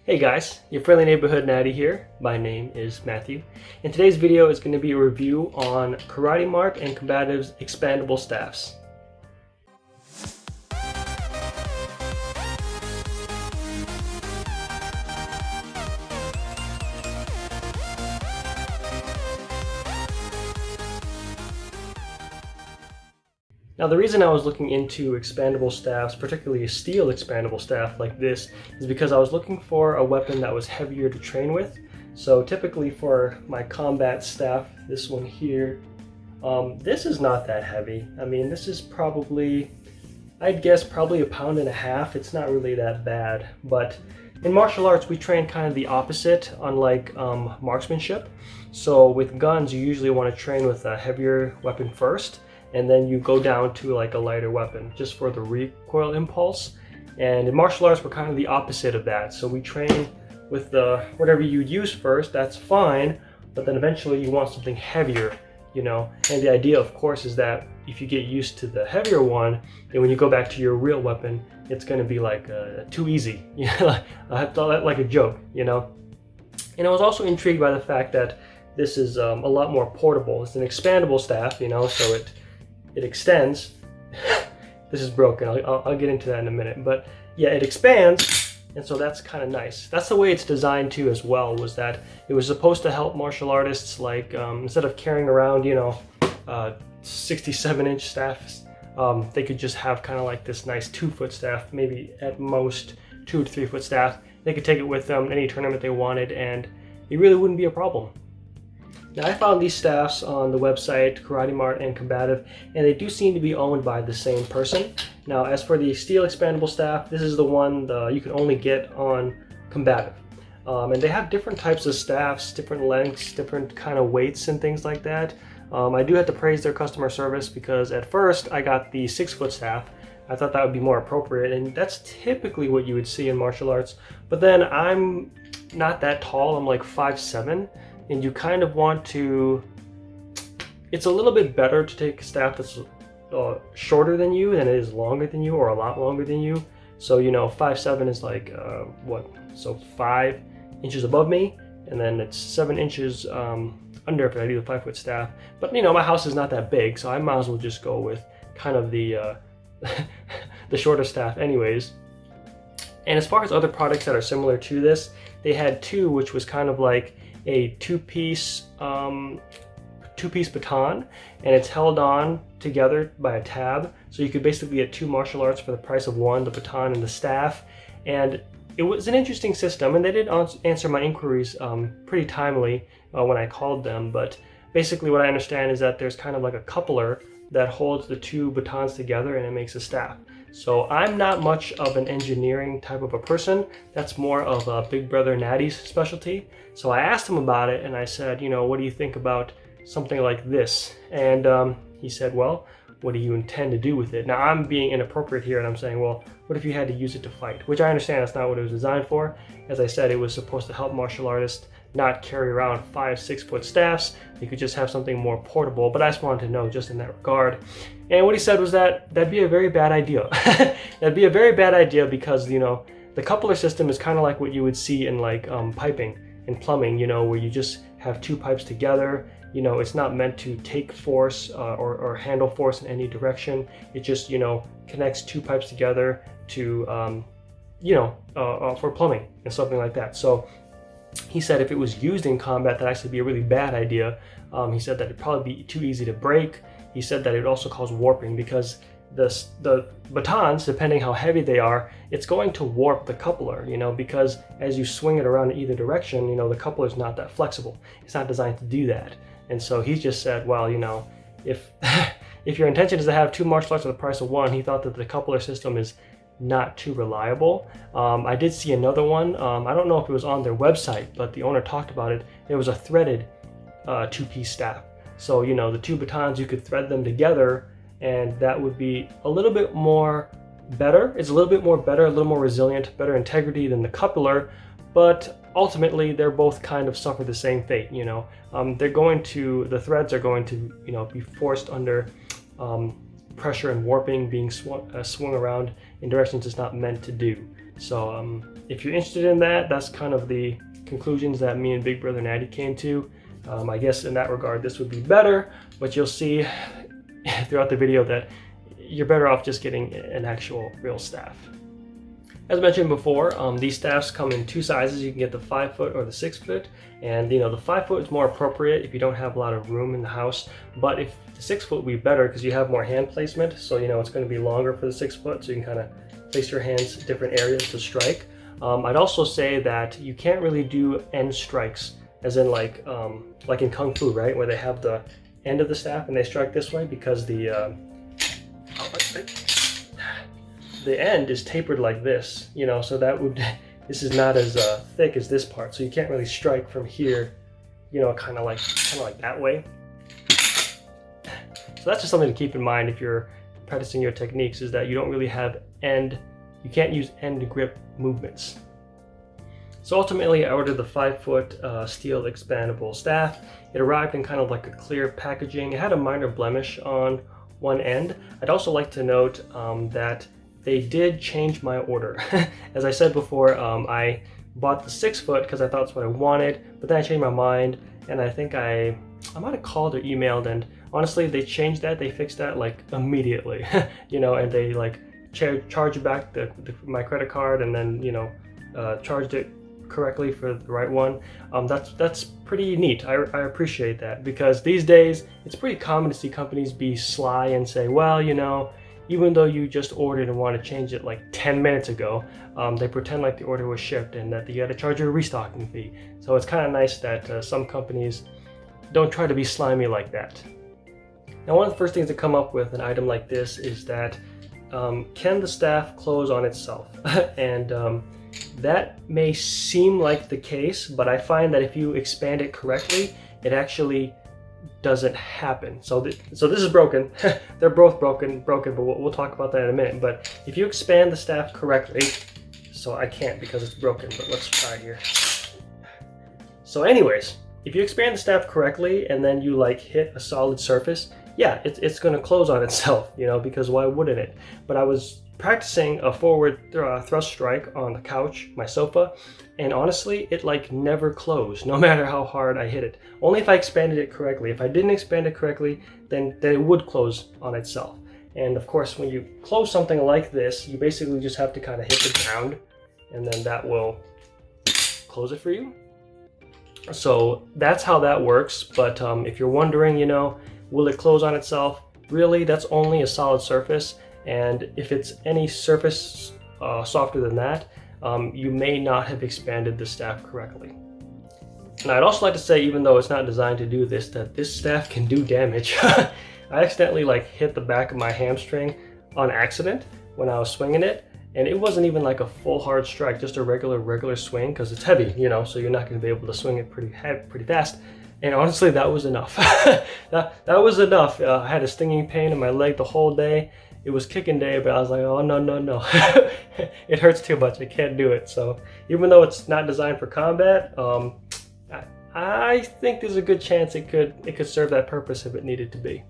Hey guys, your friendly neighborhood natty here. My name is Matthew, and today's video is going to be a review on Karate Mart and Combative's expandable staffs. Now the reason I was looking into expandable staffs, particularly a steel expandable staff like this, is because I was looking for a weapon that was heavier to train with. So typically for my combat staff, this one here, this is not that heavy. I mean, this is probably, I'd guess probably 1.5 pounds. It's not really that bad, but in martial arts, we train kind of the opposite, unlike marksmanship. So with guns, you usually want to train with a heavier weapon first, and then you go down to like a lighter weapon just for the recoil impulse. And in martial arts, we're kind of the opposite of that. So we train with whatever you use first, that's fine, but then eventually you want something heavier, you know. And the idea, of course, is that if you get used to the heavier one, then when you go back to your real weapon, it's going to be like too easy, you know, like a joke, you know. And I was also intrigued by the fact that this is a lot more portable. It's an expandable staff, you know, so it extends. This is broken. I'll get into that in a minute, but yeah, it expands, and so that's kind of nice. That's the way it's designed too, as well. Was that it was supposed to help martial artists, like instead of carrying around, you know, 67-inch staffs, they could just have kind of like this nice 2-foot staff, maybe at most 2 to 3 foot staff. They could take it with them any tournament they wanted, and it really wouldn't be a problem. Now, I found these staffs on the website Karate Mart and Combative, and they do seem to be owned by the same person. Now, as for the steel expandable staff, this is the one you can only get on Combative. And they have different types of staffs, different lengths, different kind of weights and things like that. I do have to praise their customer service, because at first I got the 6-foot staff. I thought that would be more appropriate, and that's typically what you would see in martial arts. But then I'm not that tall, I'm like 5'7", and you kind of want to, it's a little bit better to take a staff that's shorter than you than it is longer than you, or a lot longer than you. So, you know, 5'7" is like, so 5 inches above me, and then it's 7 inches under if I do the 5-foot staff. But, you know, my house is not that big, so I might as well just go with kind of the, the shorter staff anyways. And as far as other products that are similar to this, they had two, which was kind of like a two-piece baton, and it's held on together by a tab. So you could basically get 2 martial arts for the price of 1, the baton and the staff. And it was an interesting system, and they did answer my inquiries pretty timely when I called them. But basically what I understand is that there's kind of like a coupler that holds the 2 batons together, and it makes a staff. So I'm not much of an engineering type of a person. That's more of a Big Brother Natty's specialty. So I asked him about it, and I said, you know, what do you think about something like this? And he said, well, what do you intend to do with it? Now, I'm being inappropriate here, and I'm saying, well, what if you had to use it to fight? Which I understand that's not what it was designed for. As I said, it was supposed to help martial artists not carry around 5-6-foot staffs. You could just have something more portable, but I just wanted to know just in that regard. And what he said was that that'd be a very bad idea. That'd be a very bad idea because, you know, the coupler system is kind of like what you would see in like piping and plumbing, you know, where you just have 2 pipes together. You know, it's not meant to take force or handle force in any direction. It just, you know, connects 2 pipes together to, you know, for plumbing and something like that. So he said if it was used in combat, that'd actually be a really bad idea. He said that it'd probably be too easy to break. He said that it'd also cause warping, because the batons, depending how heavy they are, it's going to warp the coupler, you know, because as you swing it around in either direction, you know, the coupler is not that flexible. It's not designed to do that. And so he just said, well, you know, if if your intention is to have 2 martial arts for the price of 1, he thought that the coupler system is not too reliable. I did see another one. I don't know if it was on their website, but the owner talked about it. It was a threaded 2-piece staff. So, you know, the 2 batons, you could thread them together, and that would be a little bit more better. It's a little bit more better, a little more resilient, better integrity than the coupler, but ultimately they're both kind of suffer the same fate, you know. The threads are going to, you know, be forced under pressure and warping, being swung around in directions it's not meant to do. So if you're interested in that, that's kind of the conclusions that me and Big Brother Natty came to. I guess in that regard, this would be better, but you'll see throughout the video that you're better off just getting an actual real staff. As mentioned before, these staffs come in two sizes. You can get the 5-foot or the 6-foot, and the 5-foot is more appropriate if you don't have a lot of room in the house. But if the 6-foot would be better because you have more hand placement, so it's going to be longer for the 6-foot, so you can kind of place your hands in different areas to strike. I'd also say that you can't really do end strikes, as in like in Kung Fu, right, where they have the end of the staff and they strike this way, because the end is tapered like this, so this is not as thick as this part, so you can't really strike from here, kind of like that way. So that's just something to keep in mind if you're practicing your techniques, is that you don't really have you can't use end grip movements. So ultimately, I ordered the 5-foot steel expandable staff. It arrived in kind of like a clear packaging. It had a minor blemish on one end. I'd also like to note that they did change my order. As I said before, I bought the 6-foot because I thought that's what I wanted, but then I changed my mind, and I think I might have called or emailed, and honestly, they changed that. They fixed that like immediately, and they like charged back my credit card, and then charged it correctly for the right one. That's pretty neat. I appreciate that, because these days it's pretty common to see companies be sly and say, well, even though you just ordered and want to change it like 10 minutes ago, they pretend like the order was shipped and that you got to charge a restocking fee. So it's kind of nice that some companies don't try to be slimy like that. Now, one of the first things to come up with an item like this is that can the staff close on itself? And that may seem like the case, but I find that if you expand it correctly, it actually doesn't happen. So this is broken. They're both broken, but we'll talk about that in a minute. But if you expand the staff correctly, so I can't because it's broken, but let's try here. So anyways, if you expand the staff correctly and then you like hit a solid surface, yeah, it's going to close on itself, because why wouldn't it? But I was practicing a forward thrust strike on the couch, my sofa, and honestly, it like never closed, no matter how hard I hit it. Only if I expanded it correctly. If I didn't expand it correctly, then it would close on itself. And of course, when you close something like this, you basically just have to kind of hit the ground, and then that will close it for you. So that's how that works. But if you're wondering, will it close on itself? Really, that's only a solid surface. And if it's any surface softer than that, you may not have expanded the staff correctly. And I'd also like to say, even though it's not designed to do this, that this staff can do damage. I accidentally hit the back of my hamstring on accident when I was swinging it, and it wasn't even like a full hard strike, just a regular swing, because it's heavy, so you're not going to be able to swing it pretty fast. And honestly, that was enough. that was enough. I had a stinging pain in my leg the whole day. It was kicking day, but I was like, oh, no. It hurts too much. I can't do it. So even though it's not designed for combat, I think there's a good chance it could serve that purpose if it needed to be.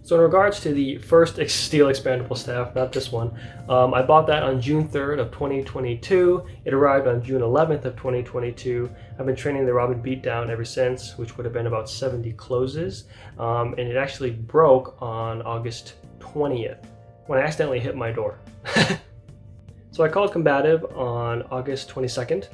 So in regards to the first steel expandable staff, not this one, I bought that on June 3rd of 2022. It arrived on June 11th of 2022. I've been training the Robin beatdown ever since, which would have been about 70 closes. And it actually broke on August 20th when I accidentally hit my door. So I called Combative on August 22nd.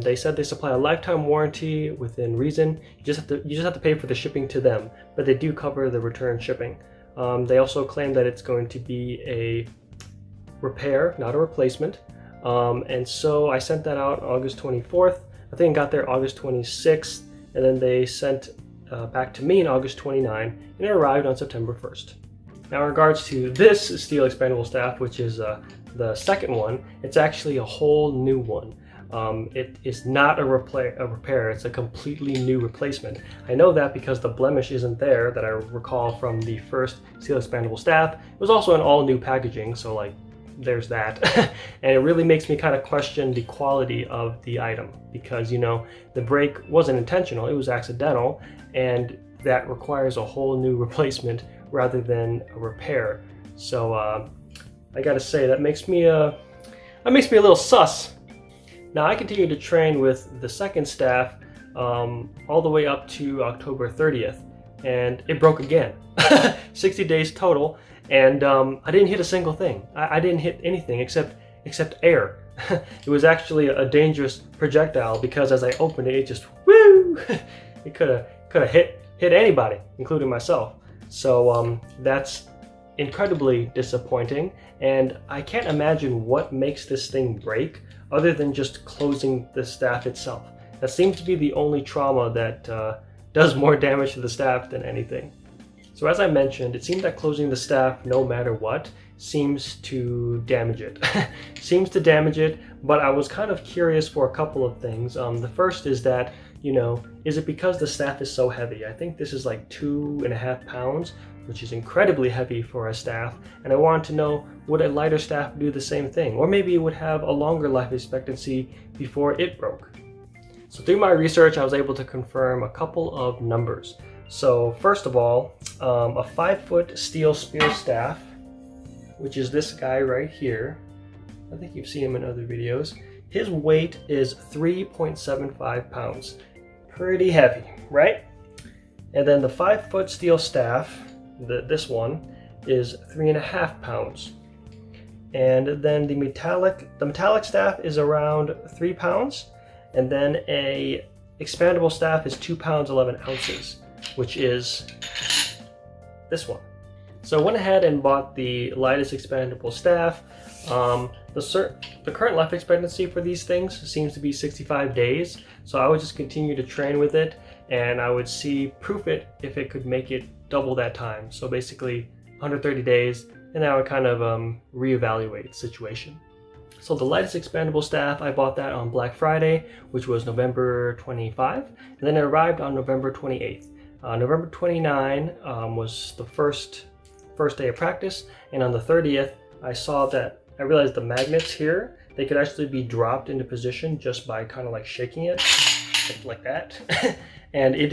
They said they supply a lifetime warranty within reason. You just have to pay for the shipping to them, but they do cover the return shipping. They also claim that it's going to be a repair, not a replacement. And so I sent that out August 24th. I think it got there August 26th, and then they sent back to me on August 29th, and it arrived on September 1st. Now in regards to this steel expandable staff, which is the second one, it's actually a whole new one. It is not a repair, it's a completely new replacement. I know that because the blemish isn't there that I recall from the first steel expandable staff. It was also an all new packaging, so there's that. And it really makes me kind of question the quality of the item, because the break wasn't intentional, it was accidental, and that requires a whole new replacement rather than a repair. So I gotta say, that makes me a that makes me a little sus. Now I continued to train with the second staff all the way up to October 30th, and it broke again. 60 days total, and I didn't hit a single thing. I didn't hit anything except air. It was actually a dangerous projectile because as I opened it, it just woo! It could have hit anybody, including myself. So that's incredibly disappointing, and I can't imagine what makes this thing break other than just closing the staff itself. That seems to be the only trauma that does more damage to the staff than anything. So as I mentioned, it seems that closing the staff, no matter what, seems to damage it. Seems to damage it, but I was kind of curious for a couple of things. The first is that, is it because the staff is so heavy? I think this is like 2.5 pounds, which is incredibly heavy for a staff, and I wanted to know, would a lighter staff do the same thing? Or maybe it would have a longer life expectancy before it broke. So through my research, I was able to confirm a couple of numbers. So first of all, a 5-foot steel spear staff, which is this guy right here. I think you've seen him in other videos. His weight is 3.75 pounds. Pretty heavy, right? And then the 5-foot steel staff, this one, is 3.5 pounds. And then the metallic staff is around 3 pounds. And then a expandable staff is 2 pounds 11 ounces, which is this one. So I went ahead and bought the lightest expandable staff. The current life expectancy for these things seems to be 65 days. So I would just continue to train with it, and I would proof it if it could make it double that time. So basically 130 days, and then I would kind of reevaluate the situation. So the lightest expandable staff, I bought that on Black Friday, which was November 25, and then it arrived on November 28th. November 29 was the first day of practice, and on the 30th, I realized the magnets here, they could actually be dropped into position just by kind of like shaking it, like that. And it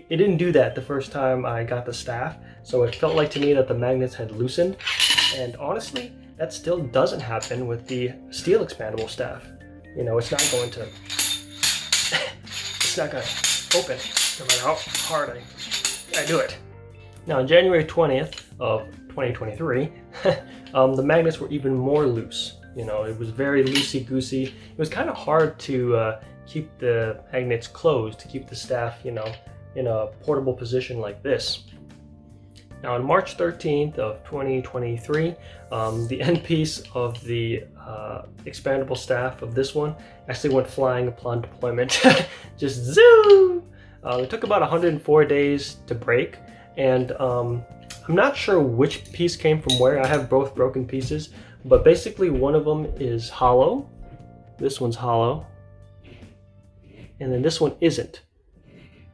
didn't do that the first time I got the staff, so it felt like to me that the magnets had loosened. And honestly, that still doesn't happen with the steel expandable staff. It's not going to open no matter how hard I do it. Now on January 20th of 2023, the magnets were even more loose. It was very loosey-goosey. It was kind of hard to keep the magnets closed, to keep the staff, in a portable position like this. Now on March 13th of 2023, the end piece of the expandable staff of this one actually went flying upon deployment. Just zoom! It took about 104 days to break, and I'm not sure which piece came from where. I have both broken pieces, but basically one of them is hollow. This one's hollow, and then this one isn't.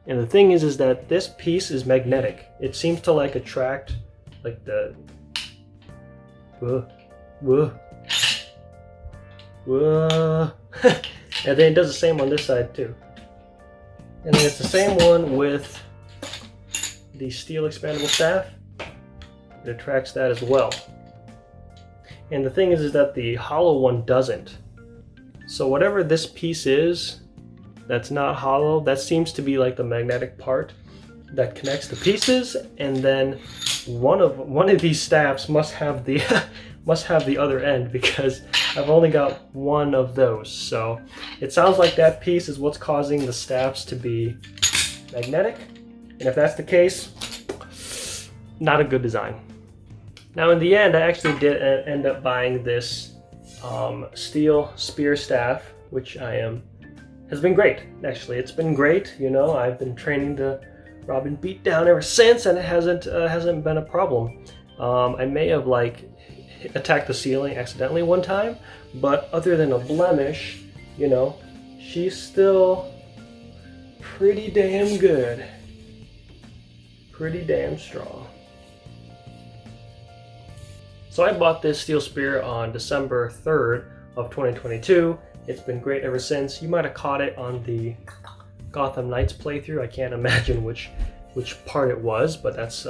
And the thing is that this piece is magnetic. It seems to like attract like the and then it does the same on this side too. And then it's the same one with the steel expandable staff. It attracts that as well. And the thing is that the hollow one doesn't. So whatever this piece is that's not hollow, that seems to be like the magnetic part that connects the pieces, and then one of these staffs must have the other end, because I've only got one of those. So it sounds like that piece is what's causing the staffs to be magnetic, and if that's the case, not a good design. Now in the end, I actually did end up buying this steel spear staff, which has been great. Actually, it's been great. I've been training the Robin beatdown ever since, and it hasn't been a problem. I may have attacked the ceiling accidentally one time, but other than a blemish, she's still pretty damn good. Pretty damn strong. So I bought this steel spear on December 3rd of 2022. It's been great ever since. You might have caught it on the Gotham Knights playthrough. I can't imagine which part it was, but that's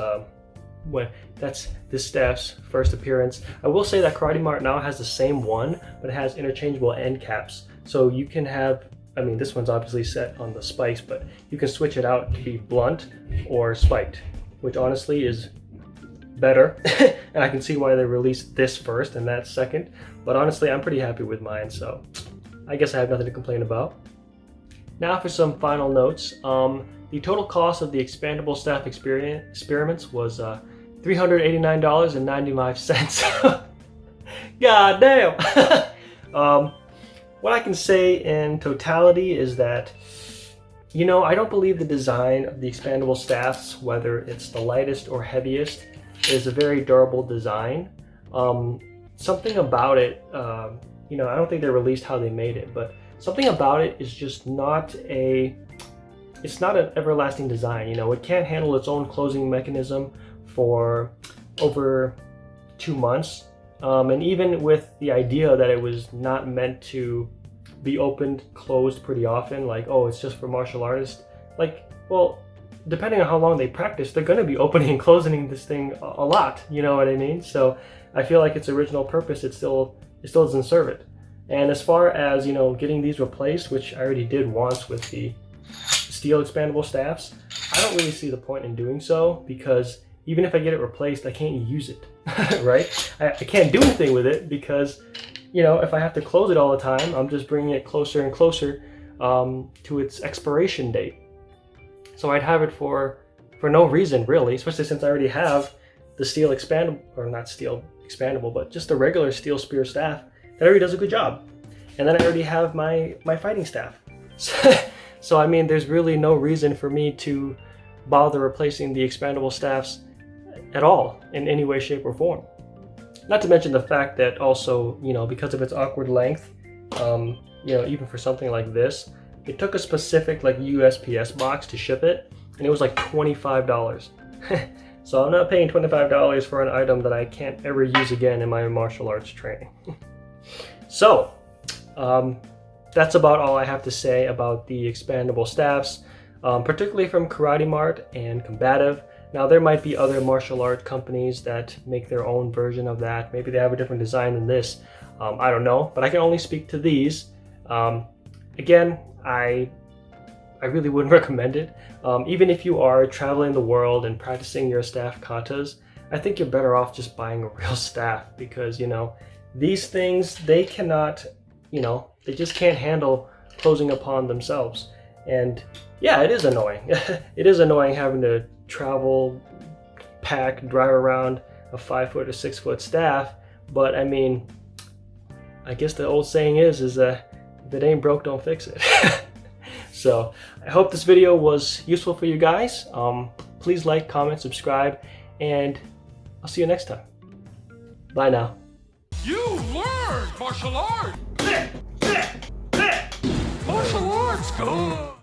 That's this staff's first appearance. I will say that Karate Mart now has the same one, but it has interchangeable end caps. So you can have, I mean, this one's obviously set on the spikes, but you can switch it out to be blunt or spiked, which honestly is better. And I can see why they released this first and that second. But honestly, I'm pretty happy with mine, so I guess I have nothing to complain about. Now for some final notes. The total cost of the expandable staff experiments was $389.95. God damn! What I can say in totality is that, you know, I don't believe the design of the expandable staffs, whether it's the lightest or heaviest, is a very durable design. Something about it, you know, I don't think they released how they made it, but something about it is just not it's not an everlasting design. You know, it can't handle its own closing mechanism for over 2 months. And even with the idea that it was not meant to be opened, closed pretty often, like, oh, it's just for martial artists, like, well, depending on how long they practice, they're going to be opening and closing this thing a lot, you know what I mean? So I feel like its original purpose, it still doesn't serve it. And as far as, you know, getting these replaced, which I already did once with the steel expandable staffs, I don't really see the point in doing so, because even if I get it replaced, I can't use it, right? I can't do anything with it because, you know, if I have to close it all the time, I'm just bringing it closer and closer to its expiration date. So I'd have it for no reason, really, especially since I already have the steel expandable, or not steel expandable, but just the regular steel spear staff that already does a good job. And then I already have my fighting staff. So I mean, there's really no reason for me to bother replacing the expandable staffs at all in any way, shape, or form. Not to mention the fact that also, you know, because of its awkward length, you know, even for something like this, it took a specific like USPS box to ship it, and it was like $25. So I'm not paying $25 for an item that I can't ever use again in my martial arts training. So, that's about all I have to say about the expandable staffs, particularly from Karate Mart and Combative. Now, there might be other martial art companies that make their own version of that. Maybe they have a different design than this. I don't know, but I can only speak to these. Again, I really wouldn't recommend it. Even if you are traveling the world and practicing your staff katas, I think you're better off just buying a real staff, because, you know, these things, they cannot, you know, they just can't handle closing upon themselves. And yeah, it is annoying. It is annoying having to travel, pack, drive around a 5-foot or 6-foot staff. But I mean, I guess the old saying is if it ain't broke, don't fix it. So I hope this video was useful for you guys. Please like, comment, subscribe, and I'll see you next time. Bye now. You learned martial arts! Martial arts, go!